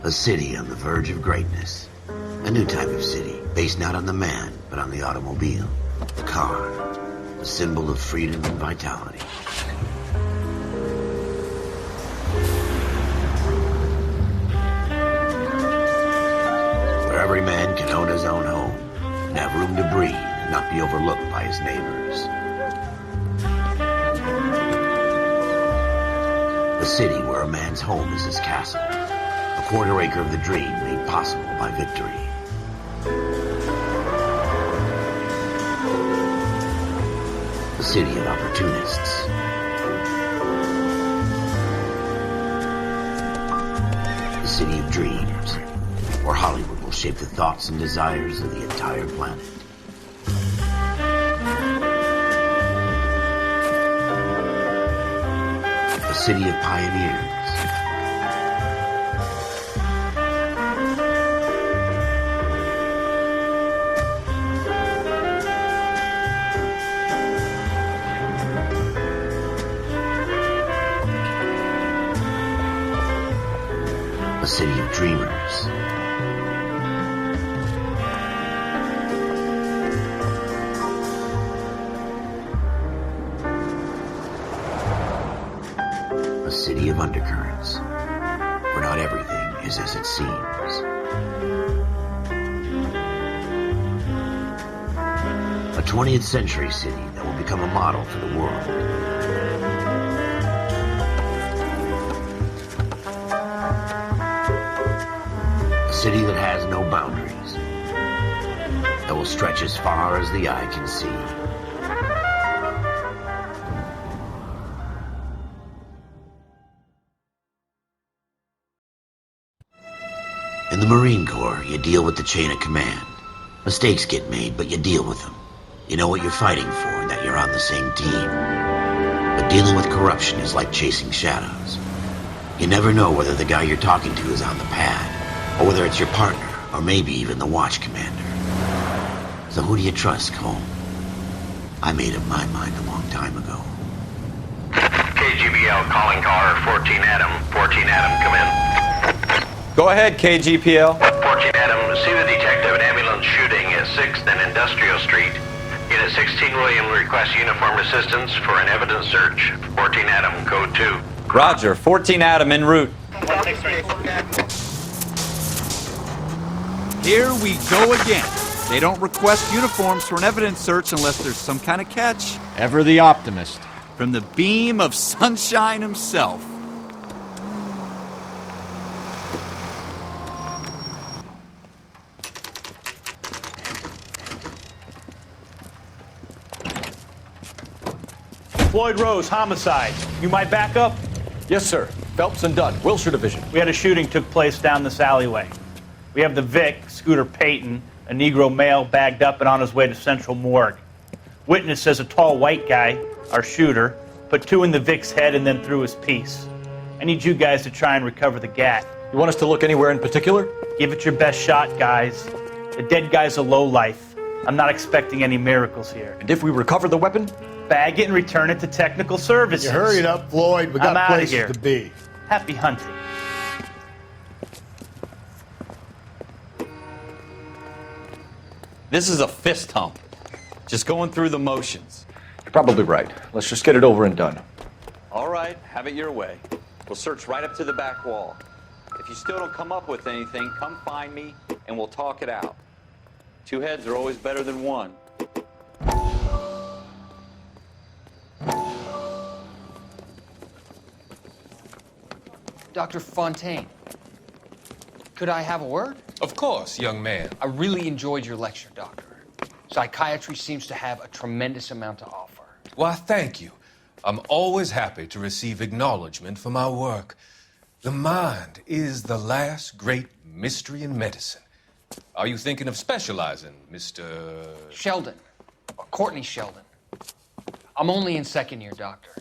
A city on the verge of greatness. A new type of city, based not on the man, but on the automobile. The car. The symbol of freedom and vitality. Where every man can own his own home, and have room to breathe and not be overlooked by his neighbors. A city where a man's home is his castle. A quarter acre of the dream made possible by victory. A city of opportunists. A city of dreams, where Hollywood will shape the thoughts and desires of the entire planet. A city of pioneers. A city of dreamers. A city of undercurrents, where not everything is as it seems. A 20th century city that will become a model for the world. A city that has no boundaries, that will stretch as far as the eye can see. In the Marine Corps, you deal with the chain of command. Mistakes get made, but you deal with them. You know what you're fighting for and that you're on the same team. But dealing with corruption is like chasing shadows. You never know whether the guy you're talking to is on the pad, or whether it's your partner, or maybe even the watch commander. So who do you trust, Cole? I made up my mind a long time ago. KGBL calling caller 14 Adam. 14 Adam, come in. Go ahead, KGPL. 14 Adam, see the detective an ambulance shooting at 6th and Industrial Street. Unit 16 William requests uniformed assistance for an evidence search. 14 Adam, code 2. Roger, 14 Adam en route. Here we go again. They don't request uniforms for an evidence search unless there's some kind of catch. Ever the optimist. From the beam of sunshine himself. Floyd Rose, homicide. You might back up? Yes, sir. Phelps and Dunn, Wilshire Division. We had a shooting took place down this alleyway. We have the Vic, Scooter Payton, a Negro male bagged up and on his way to Central Morgue. Witness says a tall white guy, our shooter, put 2 in the Vic's head and then threw his piece. I need you guys to try and recover the gat. You want us to look anywhere in particular? Give it your best shot, guys. The dead guy's a lowlife. I'm not expecting any miracles here. And if we recover the weapon? Bag it and return it to technical services. You hurry it up, Floyd. We I'm got outta places here. to be. Happy hunting. This is a fist hump. Just going through the motions. You're probably right. Let's just get it over and done. All right, have it your way. We'll search right up to the back wall. If you still don't come up with anything, come find me and we'll talk it out. 2 heads are always better than 1. Dr. Fontaine, could I have a word? Of course, young man. I really enjoyed your lecture, Doctor. Psychiatry seems to have a tremendous amount to offer. Why, thank you. I'm always happy to receive acknowledgement for my work. The mind is the last great mystery in medicine. Are you thinking of specializing, Mr. Sheldon, or Courtney Sheldon. I'm only in 2nd year, Doctor.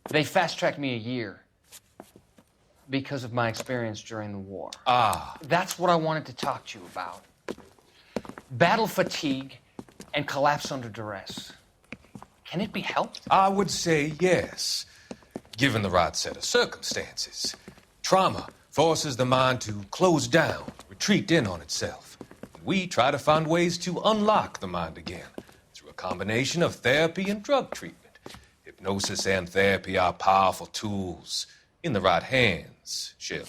They fast-tracked me a year because of my experience during the war. Ah. That's what I wanted to talk to you about. Battle fatigue and collapse under duress. Can it be helped? I would say yes, given the right set of circumstances. Trauma forces the mind to close down, retreat in on itself. We try to find ways to unlock the mind again through a combination of therapy and drug treatment. Hypnosis and therapy are powerful tools in the right hands, Sheldon.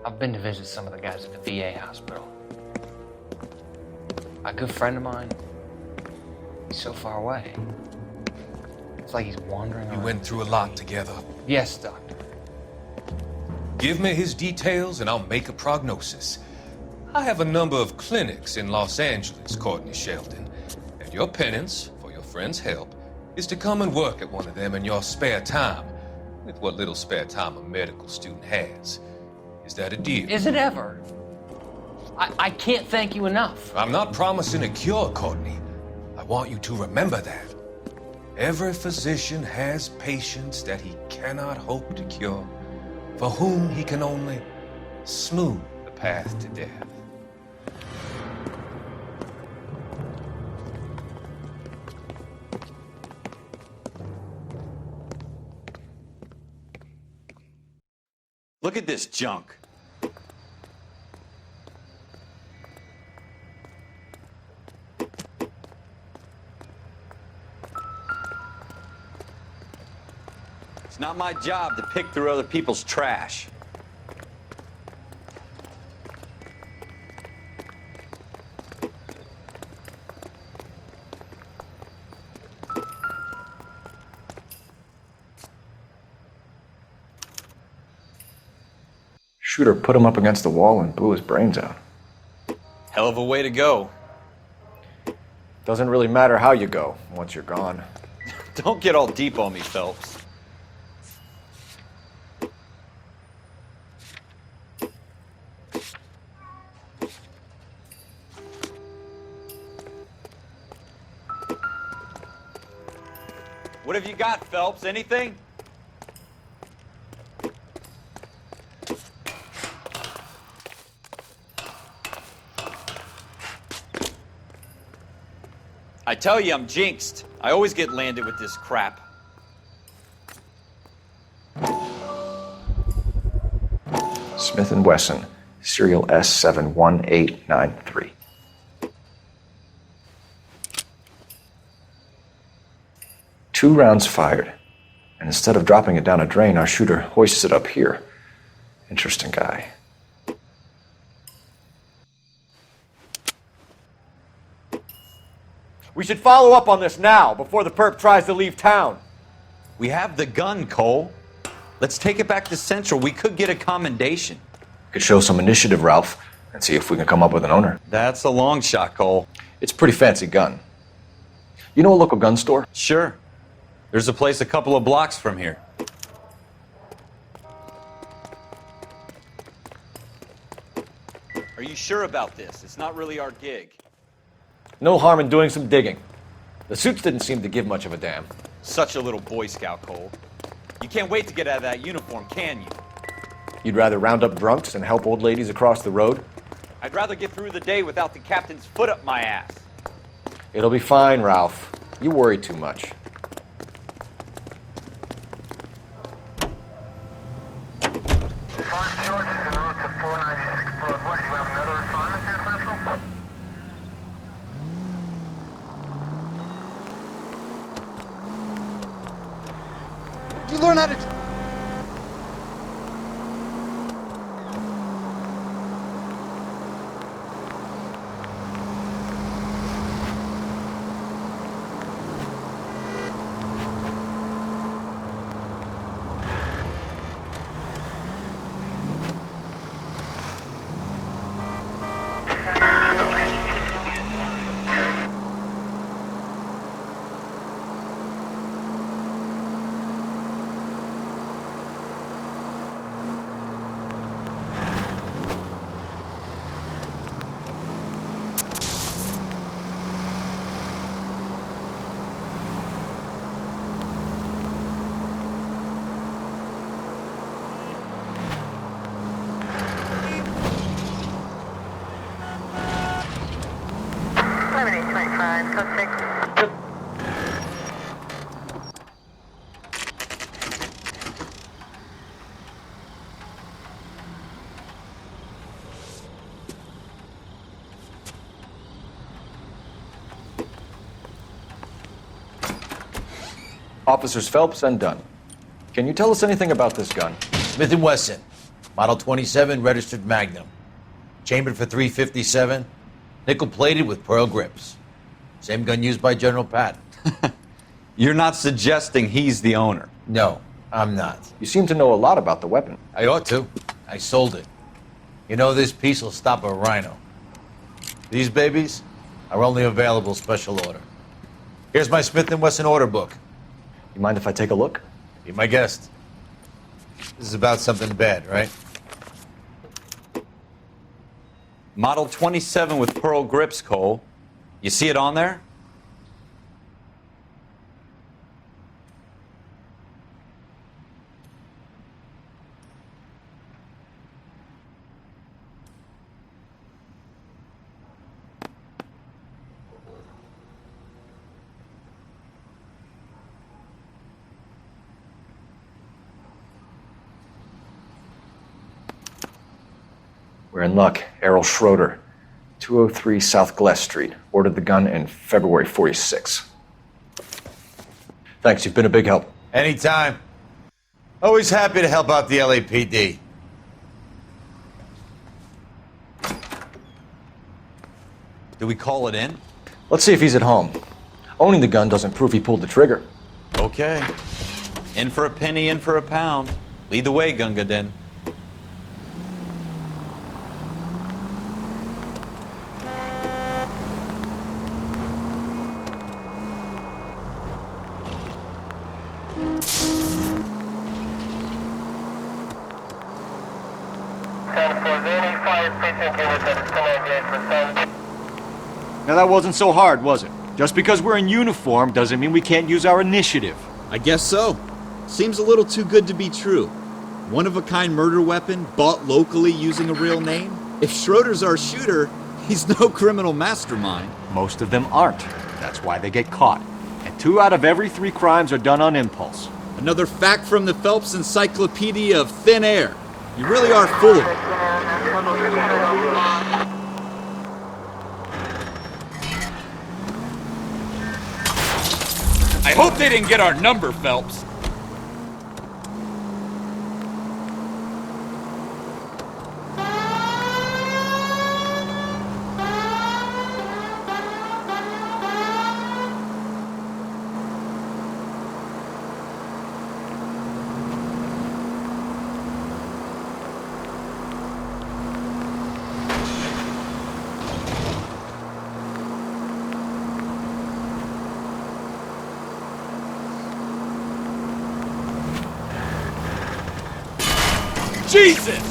I've been to visit some of the guys at the VA hospital. A good friend of mine, he's so far away. It's like he's wandering around. You went through a lot together. Yes, Doctor. Give me his details and I'll make a prognosis. I have a number of clinics in Los Angeles, Courtney Sheldon, and your penance, for your friend's help, is to come and work at one of them in your spare time, with what little spare time a medical student has. Is that a deal? Is it ever? I can't thank you enough. I'm not promising a cure, Courtney. I want you to remember that. Every physician has patients that he cannot hope to cure, for whom he can only smooth the path to death. Look at this junk. It's not my job to pick through other people's trash. Shooter put him up against the wall and blew his brains out. Hell of a way to go. Doesn't really matter how you go once you're gone. Don't get all deep on me, Phelps. What have you got, Phelps? Anything? I tell you, I'm jinxed. I always get landed with this crap. Smith & Wesson, serial S71893. Two rounds fired, and instead of dropping it down a drain, our shooter hoists it up here. Interesting guy. We should follow up on this now, before the perp tries to leave town. We have the gun, Cole. Let's take it back to Central. We could get a commendation. Could show some initiative, Ralph, and see if we can come up with an owner. That's a long shot, Cole. It's a pretty fancy gun. You know a local gun store? Sure. There's a place a couple of blocks from here. Are you sure about this? It's not really our gig. No harm in doing some digging. The suits didn't seem to give much of a damn. Such a little Boy Scout, Cole. You can't wait to get out of that uniform, can you? You'd rather round up drunks and help old ladies across the road? I'd rather get through the day without the captain's foot up my ass. It'll be fine, Ralph. You worry too much. You learn how to... Officers Phelps and Dunn. Can you tell us anything about this gun? Smith & Wesson, Model 27, registered Magnum. Chambered for .357, nickel-plated with pearl grips. Same gun used by General Patton. You're not suggesting he's the owner? No, I'm not. You seem to know a lot about the weapon. I ought to. I sold it. You know, this piece will stop a rhino. These babies are only available special order. Here's my Smith & Wesson order book. You mind if I take a look? Be my guest. This is about something bad, right? Model 27 with pearl grips, Cole. You see it on there? We're in luck. Errol Schroeder, 203 South Glass Street. Ordered the gun in February '46. Thanks, you've been a big help. Anytime. Always happy to help out the LAPD. Do we call it in? Let's see if he's at home. Owning the gun doesn't prove he pulled the trigger. Okay. In for a penny, in for a pound. Lead the way, Gunga Din. Now that wasn't so hard, was it? Just because we're in uniform doesn't mean we can't use our initiative. I guess so. Seems a little too good to be true. One-of-a-kind murder weapon bought locally using a real name? If Schroeder's our shooter, he's no criminal mastermind. Most of them aren't. That's why they get caught. And 2 out of every 3 crimes are done on impulse. Another fact from the Phelps Encyclopedia of Thin Air. You really are full of it. I hope they didn't get our number, Phelps. Jesus!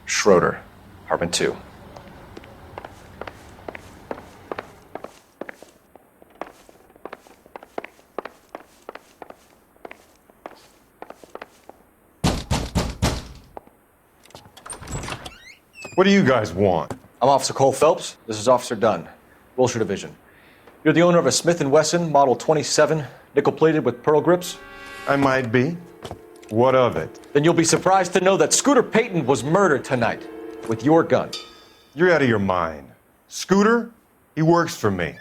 Schroeder, apartment 2. What do you guys want? I'm Officer Cole Phelps. This is Officer Dunn, Wilshire Division. You're the owner of a Smith & Wesson Model 27, nickel-plated with pearl grips? I might be. What of it? Then you'll be surprised to know that Scooter Payton was murdered tonight with your gun. You're out of your mind. Scooter? He works for me.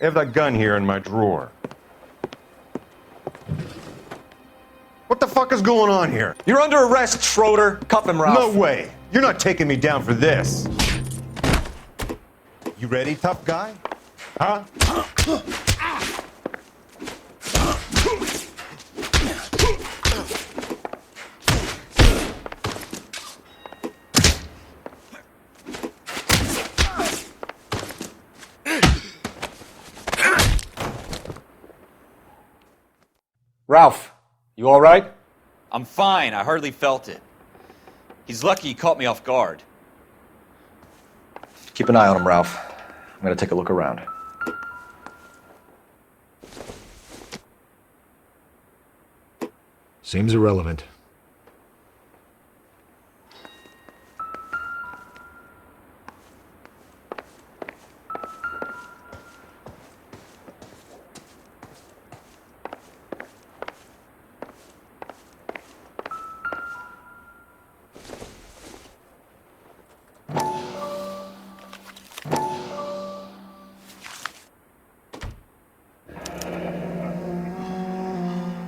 I have that gun here in my drawer. What the fuck is going on here? You're under arrest, Schroeder. Cuff him, Ralph. No way. You're not taking me down for this. You ready, tough guy? Huh? Ralph, you all right? I'm fine. I hardly felt it. He's lucky he caught me off guard. Keep an eye on him, Ralph. I'm gonna take a look around. Seems irrelevant.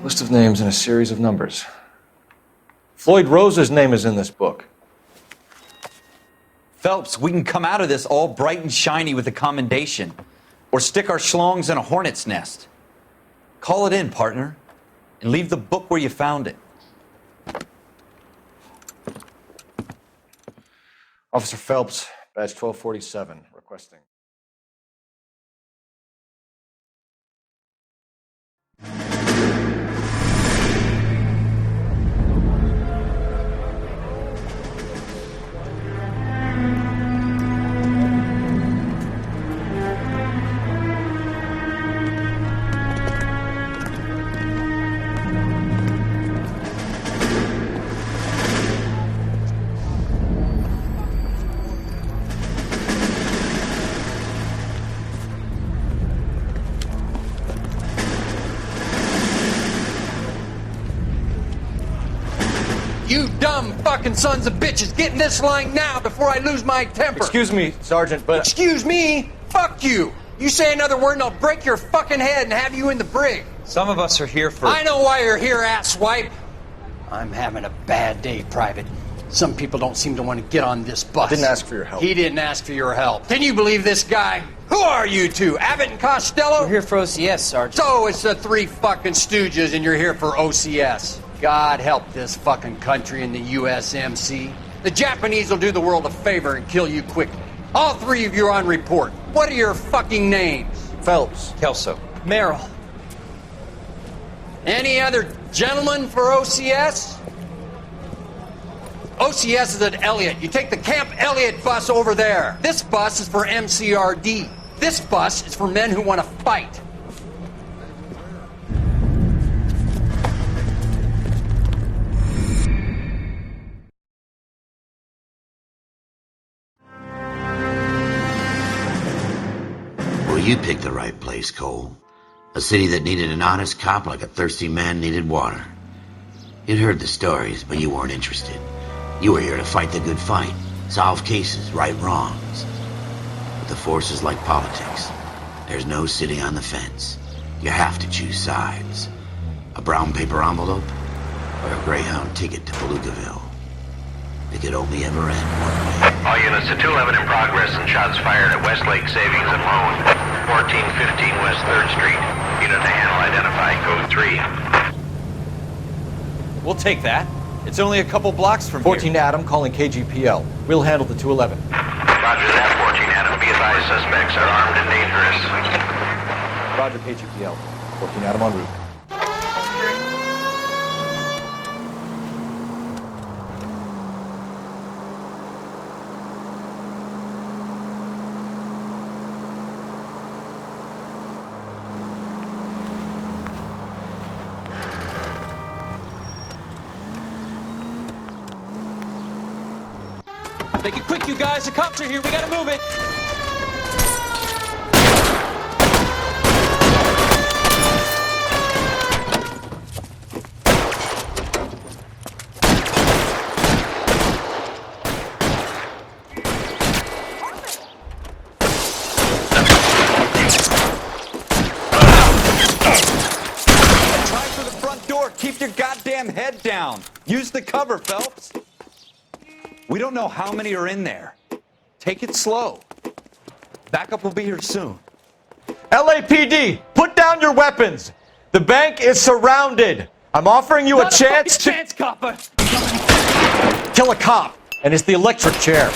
List of names and a series of numbers. Floyd Rose's name is in this book. Phelps, we can come out of this all bright and shiny with a commendation. Or stick our schlongs in a hornet's nest. Call it in, partner. And leave the book where you found it. Officer Phelps, badge 1247, requesting. You dumb fucking sons of bitches, get in this line now before I lose my temper. Excuse me, Sergeant, but... Excuse me? Fuck you. You say another word and I'll break your fucking head and have you in the brig. Some of us are here for... I know why you're here, asswipe. I'm having a bad day, Private. Some people don't seem to want to get on this bus. Didn't ask for your help. He didn't ask for your help. Can you believe this guy? Who are you two? Abbott and Costello? We're here for OCS, Sergeant. So it's the three fucking stooges and you're here for OCS. God help this fucking country and the USMC. The Japanese will do the world a favor and kill you quickly. All three of you are on report. What are your fucking names? Phelps. Kelso. Merrill. Any other gentlemen for OCS? OCS is at Elliott. You take the Camp Elliott bus over there. This bus is for MCRD. This bus is for men who want to fight. Well, you picked the right place, Cole. A city that needed an honest cop like a thirsty man needed water. You'd heard the stories, but you weren't interested. You were here to fight the good fight, solve cases, right wrongs. But the force is like politics. There's no sitting on the fence. You have to choose sides. A brown paper envelope or a Greyhound ticket to Palookaville. It could only ever end one way. All units to 211 in progress and shots fired at Westlake Savings and Loan, 1415 West 3rd Street. Unit to handle identified, code 3. We'll take that. It's only a couple blocks from 14 here. Adam calling KGPL. We'll handle the 211. Roger that, 14 Adam. Be advised, suspects are armed and dangerous. Roger, KGPL. 14 Adam en route. Make it quick, you guys. The cops are here. We gotta move it. Try for the front door. Keep your goddamn head down. Use the cover, Phelps. We don't know how many are in there. Take it slow. Backup will be here soon. LAPD, put down your weapons. The bank is surrounded. I'm offering you a chance to Chance, copper. kill a cop, and it's the electric chair.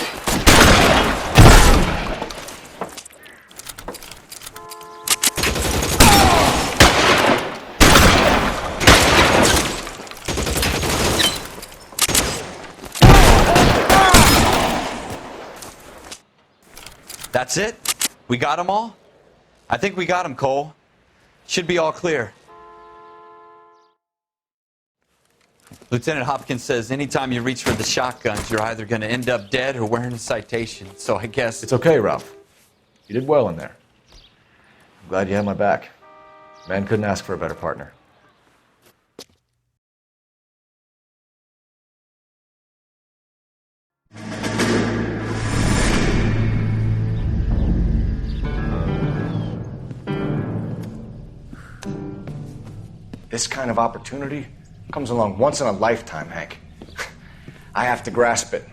That's it? We got them all? I think we got them, Cole. Should be all clear. Lieutenant Hopkins says anytime you reach for the shotguns, you're either going to end up dead or wearing a citation. So I guess... It's okay, Ralph. You did well in there. I'm glad you had my back. Man couldn't ask for a better partner. This kind of opportunity comes along once in a lifetime, Hank. I have to grasp it.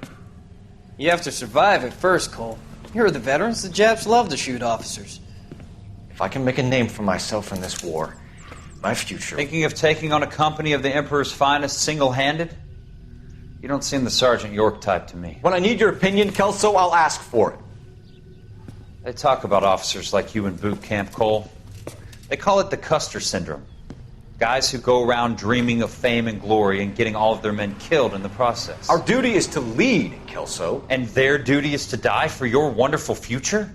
You have to survive it first, Cole. Here are the veterans. The Japs love to shoot officers. If I can make a name for myself in this war, my future... Thinking of taking on a company of the Emperor's finest single-handed? You don't seem the Sergeant York type to me. When I need your opinion, Kelso, I'll ask for it. They talk about officers like you in boot camp, Cole. They call it the Custer syndrome. Guys who go around dreaming of fame and glory and getting all of their men killed in the process. Our duty is to lead, Kelso. And their duty is to die for your wonderful future?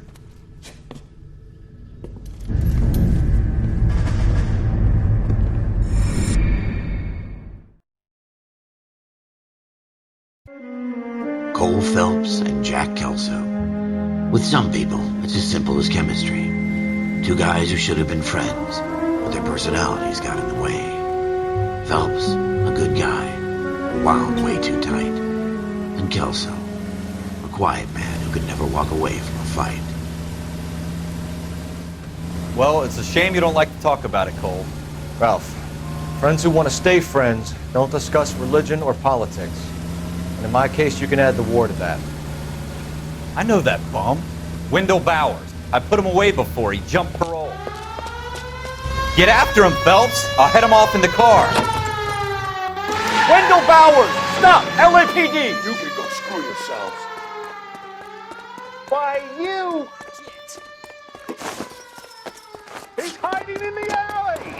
Cole Phelps and Jack Kelso. With some people, it's as simple as chemistry. Two guys who should have been friends, but their personalities got in the way. Phelps, a good guy, wound way too tight. And Kelso, a quiet man who could never walk away from a fight. Well, it's a shame you don't like to talk about it, Cole. Ralph, friends who want to stay friends don't discuss religion or politics. And in my case, you can add the war to that. I know that bum. Wendell Bowers. I put him away before. He jumped parole. Get after him, Phelps. I'll head him off in the car. Wendell Bowers! Stop! LAPD! You can go screw yourselves. Why, you! He's hiding in the alley!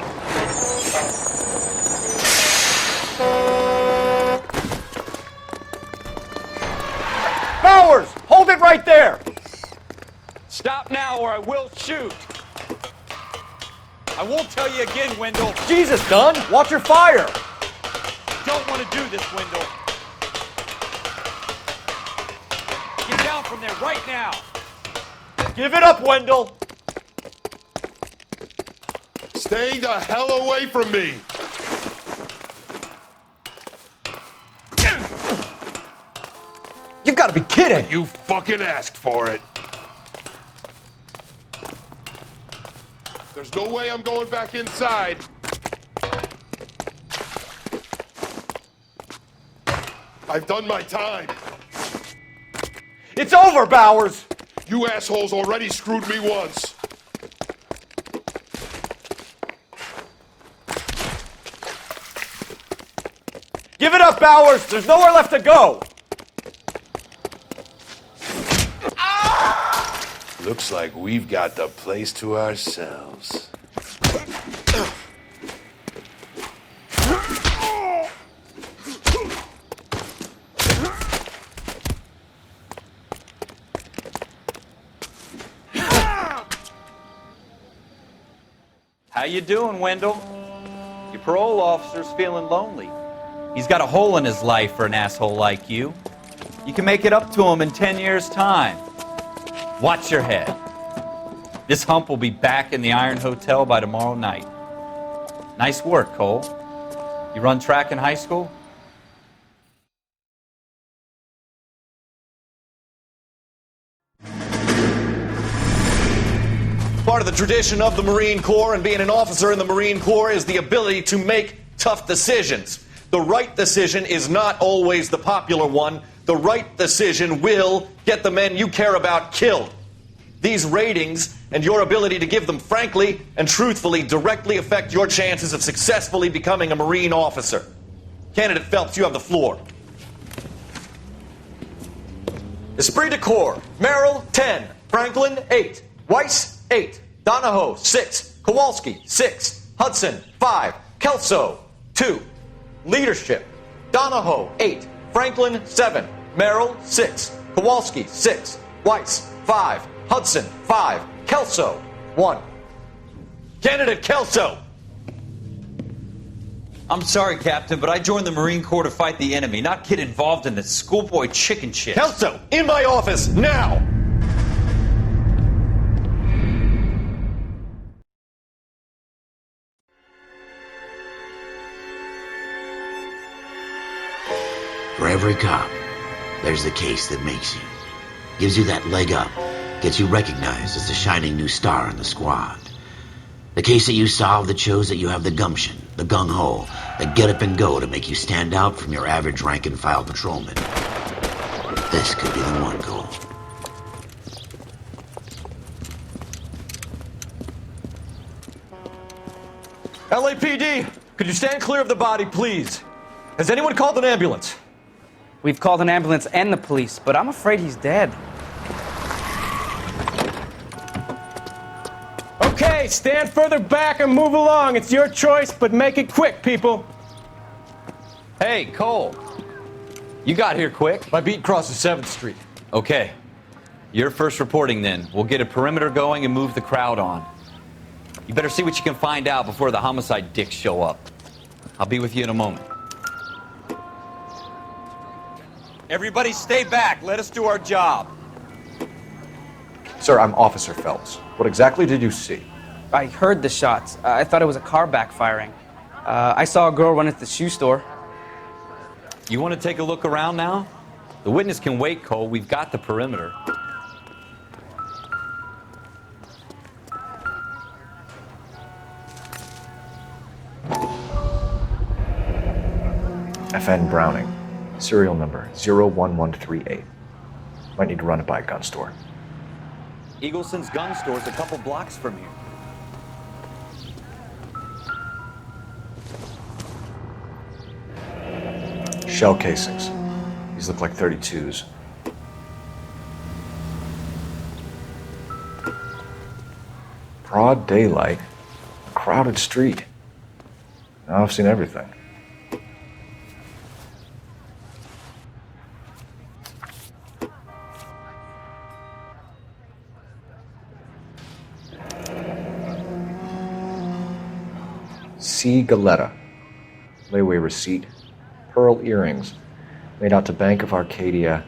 Bowers! Hold it right there! Stop now or I will shoot. I won't tell you again, Wendell. Jesus, Dunn! Watch your fire! Don't want to do this, Wendell. Get down from there right now. Give it up, Wendell! Stay the hell away from me! You've got to be kidding! You fucking asked for it. There's no way I'm going back inside. I've done my time. It's over, Bowers! You assholes already screwed me once. Give it up, Bowers! There's nowhere left to go! Looks like we've got the place to ourselves. How you doing, Wendell? Your parole officer's feeling lonely. He's got a hole in his life for an asshole like you. You can make it up to him in 10 years' time. Watch your head. This hump will be back in the Iron Hotel by tomorrow night. Nice work, Cole. You run track in high school? Part of the tradition of the Marine Corps and being an officer in the Marine Corps is the ability to make tough decisions. The right decision is not always the popular one. The right decision will get the men you care about killed. These ratings and your ability to give them frankly and truthfully directly affect your chances of successfully becoming a Marine officer. Candidate Phelps, you have the floor. Esprit de Corps, Merrill, 10. Franklin, 8. Weiss, 8. Donahoe, 6. Kowalski, 6. Hudson, 5. Kelso, 2. Leadership, Donahoe, 8. Franklin, 7. Merrill, 6. Kowalski, 6. Weiss, 5. Hudson, 5. Kelso, 1. Candidate Kelso. I'm sorry, Captain, but I joined the Marine Corps to fight the enemy, not get involved in this schoolboy chicken shit. Kelso, in my office, now! For every cop, there's the case that makes you. Gives you that leg up, gets you recognized as the shining new star in the squad. The case that you solve that shows that you have the gumption, the gung-ho, the get up and go to make you stand out from your average rank-and-file patrolman. This could be the one, Cole. LAPD, could you stand clear of the body, please? Has anyone called an ambulance? We've called an ambulance and the police, but I'm afraid he's dead. Okay, stand further back and move along. It's your choice, but make it quick, people. Hey, Cole. You got here quick. My beat crosses 7th Street. Okay. You're first reporting then. We'll get a perimeter going and move the crowd on. You better see what you can find out before the homicide dicks show up. I'll be with you in a moment. Everybody stay back. Let us do our job. Sir, I'm Officer Phelps. What exactly did you see? I heard the shots. I thought it was a car backfiring. I saw a girl run at the shoe store. You want to take a look around now? The witness can wait, Cole. We've got the perimeter. FN Browning. Serial number 01138. Might need to run it by a gun store. Eagleson's gun store's a couple blocks from here. Shell casings. These look like 32s. Broad daylight. A crowded street. Now I've seen everything. C. Galetta. Layaway receipt. Pearl earrings. Made out to Bank of Arcadia.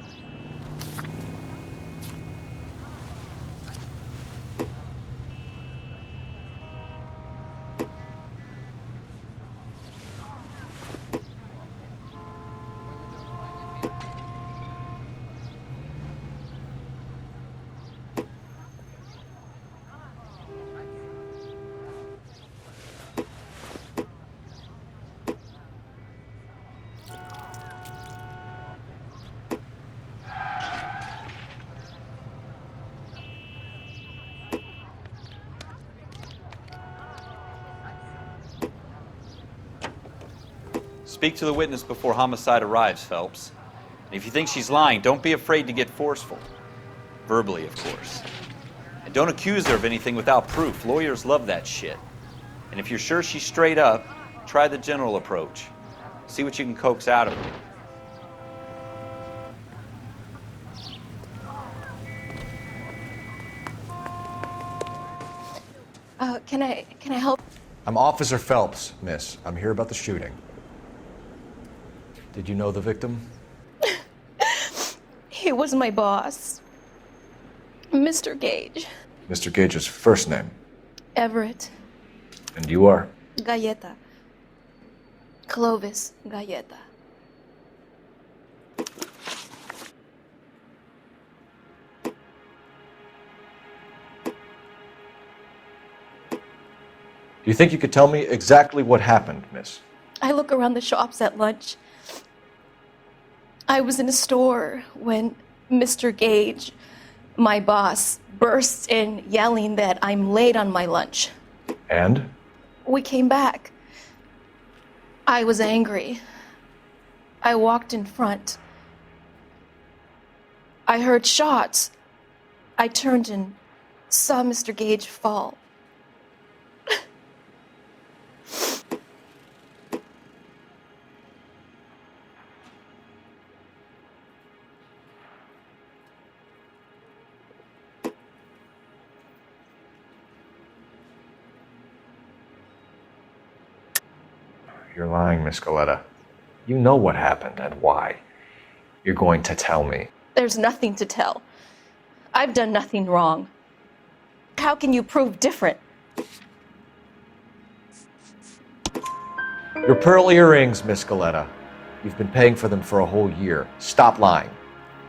Speak to the witness before homicide arrives, Phelps. And if you think she's lying, don't be afraid to get forceful. Verbally, of course. And don't accuse her of anything without proof. Lawyers love that shit. And if you're sure she's straight up, try the general approach. See what you can coax out of her. Can I help? I'm Officer Phelps, miss. I'm here about the shooting. Did you know the victim? He was my boss, Mr. Gage. Mr. Gage's first name. Everett. And you are? Galleta. Clovis Galleta. Do you think you could tell me exactly what happened, miss? I look around the shops at lunch. I was in a store when Mr. Gage, my boss, bursts in yelling that I'm late on my lunch. And? We came back. I was angry. I walked in front. I heard shots. I turned and saw Mr. Gage fall. You're lying, Miss Galetta. You know what happened and why. You're going to tell me. There's nothing to tell. I've done nothing wrong. How can you prove different? Your pearl earrings, Miss Galetta. You've been paying for them for a whole year. Stop lying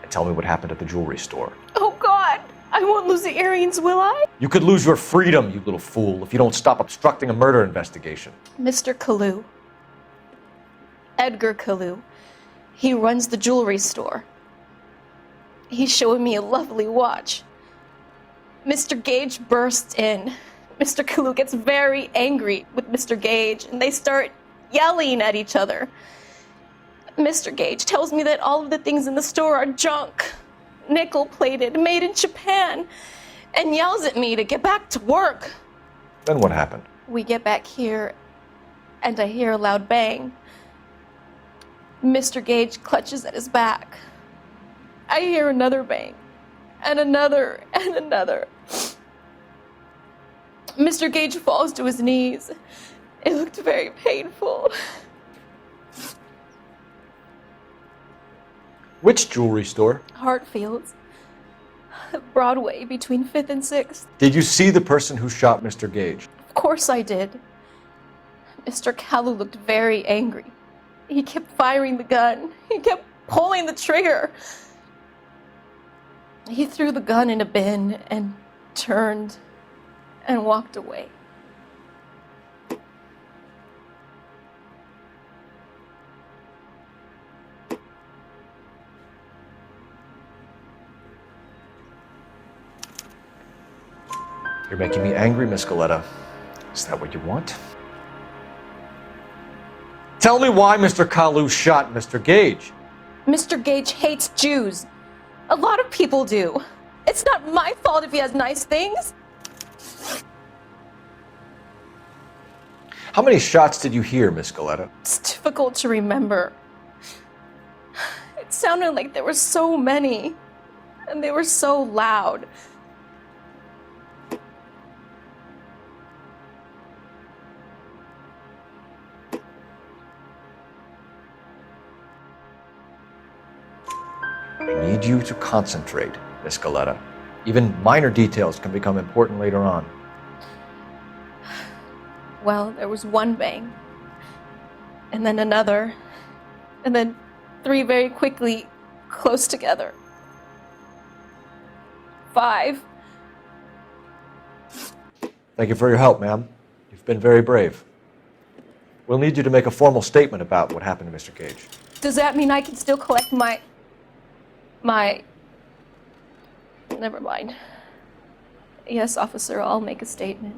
and tell me what happened at the jewelry store. Oh, God. I won't lose the earrings, will I? You could lose your freedom, you little fool, if you don't stop obstructing a murder investigation. Mr. Kalu. Edgar Kalu. He runs the jewelry store. He's showing me a lovely watch. Mr. Gage bursts in. Mr. Kalu gets very angry with Mr. Gage, and they start yelling at each other. Mr. Gage tells me that all of the things in the store are junk, nickel-plated, made in Japan, and yells at me to get back to work. Then what happened? We get back here, and I hear a loud bang. Mr. Gage clutches at his back. I hear another bang, and another, and another. Mr. Gage falls to his knees. It looked very painful. Which jewelry store? Hartfield's. Broadway, between 5th and 6th. Did you see the person who shot Mr. Gage? Of course I did. Mr. Kalu looked very angry. He kept firing the gun. He kept pulling the trigger. He threw the gun in a bin and turned and walked away. You're making me angry, Miss Galetta. Is that what you want? Tell me why Mr. Kalu shot Mr. Gage. Mr. Gage hates Jews. A lot of people do. It's not my fault if he has nice things. How many shots did you hear, Miss Galetta? It's difficult to remember. It sounded like there were so many, and they were so loud. I need you to concentrate, Miss Galetta. Even minor details can become important later on. Well, there was one bang, and then another, and then 3 very quickly, close together. 5. Thank you for your help, ma'am. You've been very brave. We'll need you to make a formal statement about what happened to Mr. Gage. Does that mean I can still collect my... Never mind. Yes, officer, I'll make a statement.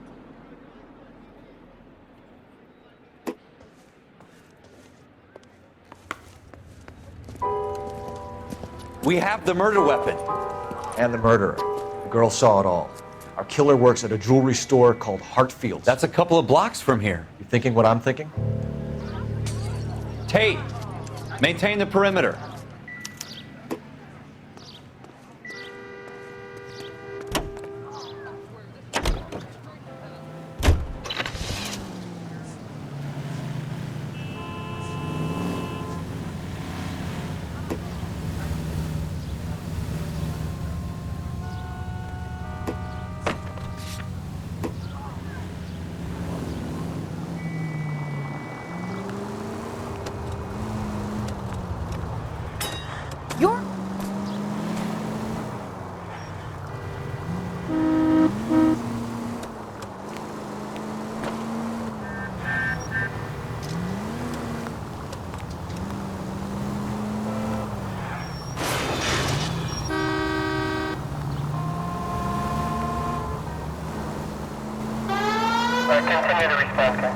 We have the murder weapon. And the murderer. The girl saw it all. Our killer works at a jewelry store called Hartfield's. That's a couple of blocks from here. You thinking what I'm thinking? Tate, maintain the perimeter. Continue to respond, sir.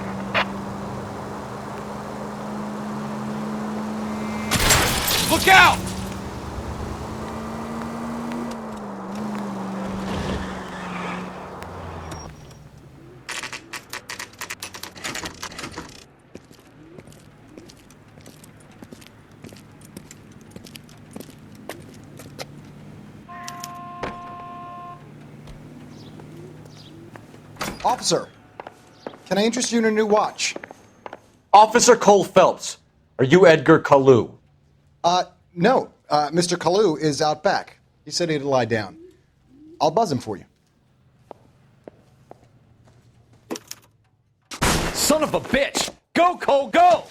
Look out! Officer, can I interest you in a new watch? Officer Cole Phelps, are you Edgar Kalu? No. Mr. Kalu is out back. He said he'd lie down. I'll buzz him for you. Son of a bitch! Go, Cole, go!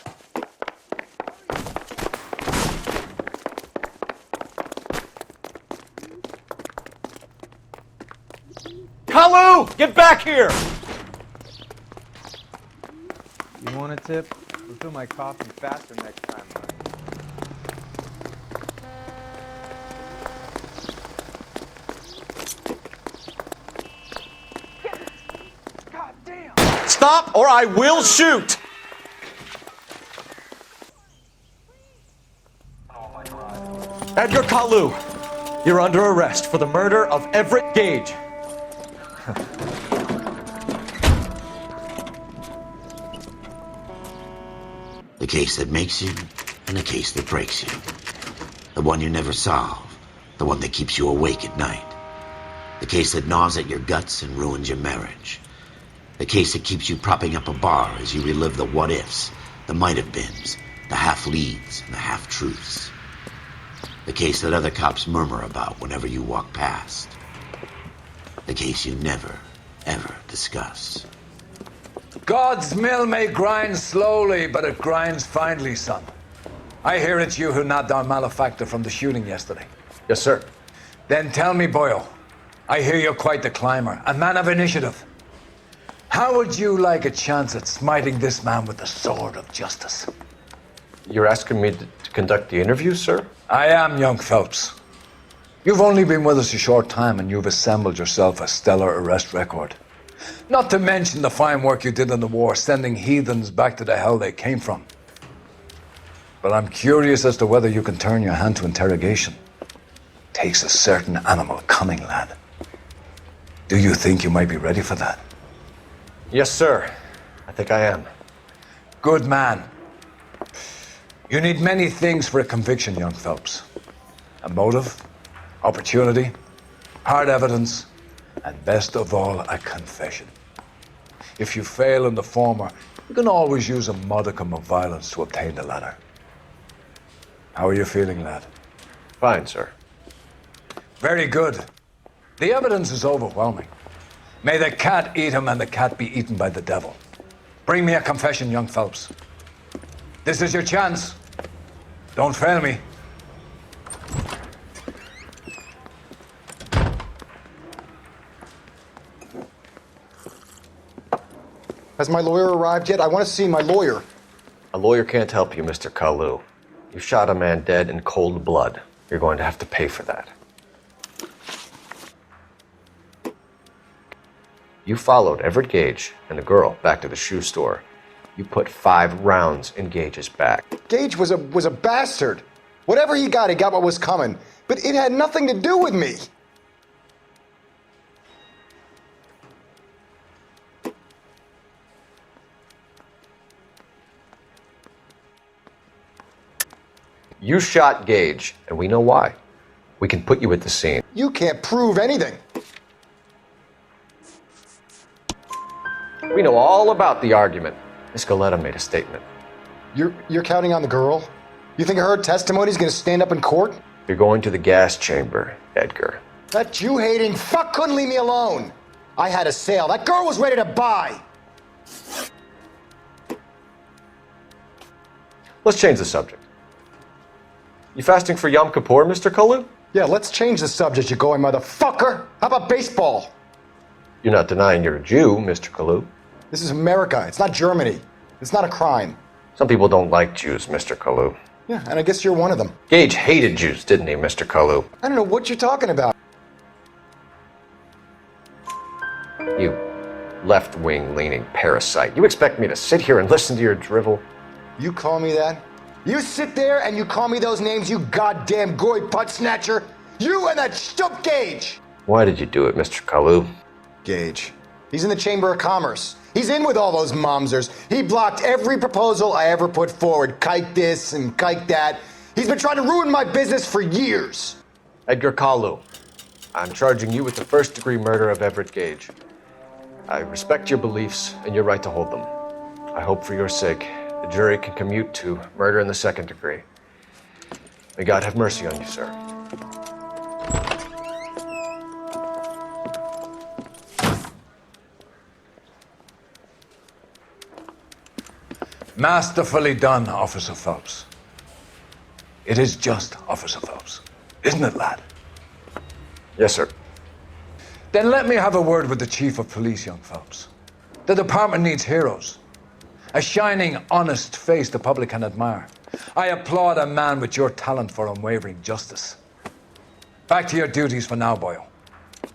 Kalu, get back here! You want a tip? Refill my coffee faster next time, huh? Stop or I will shoot! Edgar Kalu, you're under arrest for the murder of Everett Gage. The case that makes you, and the case that breaks you. The one you never solve, the one that keeps you awake at night. The case that gnaws at your guts and ruins your marriage. The case that keeps you propping up a bar as you relive the what-ifs, the might-have-beens, the half-leads, and the half-truths. The case that other cops murmur about whenever you walk past. The case you never, ever discuss. God's mill may grind slowly, but it grinds finely, son. I hear it's you who nabbed our malefactor from the shooting yesterday. Yes, sir. Then tell me, boyo, I hear you're quite the climber, a man of initiative. How would you like a chance at smiting this man with the sword of justice? You're asking me to conduct the interview, sir? I am, young Phelps. You've only been with us a short time and you've assembled yourself a stellar arrest record. Not to mention the fine work you did in the war, sending heathens back to the hell they came from. But I'm curious as to whether you can turn your hand to interrogation. Takes a certain animal cunning, lad. Do you think you might be ready for that? Yes, sir. I think I am. Good man. You need many things for a conviction, young Phelps. A motive, opportunity, hard evidence, and best of all, a confession. If you fail in the former, you can always use a modicum of violence to obtain the latter. How are you feeling, lad? Fine, sir. Very good. The evidence is overwhelming. May the cat eat him and the cat be eaten by the devil. Bring me a confession, young Phelps. This is your chance. Don't fail me. Has my lawyer arrived yet? I want to see my lawyer. A lawyer can't help you, Mr. Kalu. You shot a man dead in cold blood. You're going to have to pay for that. You followed Everett Gage and the girl back to the shoe store. You put 5 rounds in Gage's back. Gage was a bastard. Whatever he got what was coming. But it had nothing to do with me. You shot Gage, and we know why. We can put you at the scene. You can't prove anything. We know all about the argument. Miss Galetta made a statement. You're counting on the girl? You think her testimony's gonna stand up in court? You're going to the gas chamber, Edgar. That Jew-hating fuck couldn't leave me alone. I had a sale. That girl was ready to buy. Let's change the subject. You fasting for Yom Kippur, Mr. Kalu? Yeah, let's change the subject, you going motherfucker. How about baseball? You're not denying you're a Jew, Mr. Kalu. This is America. It's not Germany. It's not a crime. Some people don't like Jews, Mr. Kalu. Yeah, and I guess you're one of them. Gage hated Jews, didn't he, Mr. Kalu? I don't know what you're talking about. You left-wing leaning parasite. You expect me to sit here and listen to your drivel? You call me that? You sit there and you call me those names, you goddamn goy putt snatcher? You and that shtup Gage! Why did you do it, Mr. Kalu? Gage. He's in the Chamber of Commerce. He's in with all those momsers. He blocked every proposal I ever put forward. Kike this and kike that. He's been trying to ruin my business for years. Edgar Kalu, I'm charging you with the first-degree murder of Everett Gage. I respect your beliefs and your right to hold them. I hope for your sake the jury can commute to murder in the second degree. May God have mercy on you, sir. Masterfully done, Officer Phelps. It is just, Officer Phelps. Isn't it, lad? Yes, sir. Then let me have a word with the Chief of Police, young Phelps. The department needs heroes. A shining, honest face the public can admire. I applaud a man with your talent for unwavering justice. Back to your duties for now, Boyle.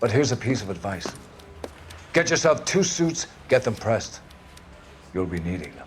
But here's a piece of advice. Get yourself 2 suits, get them pressed. You'll be needing them.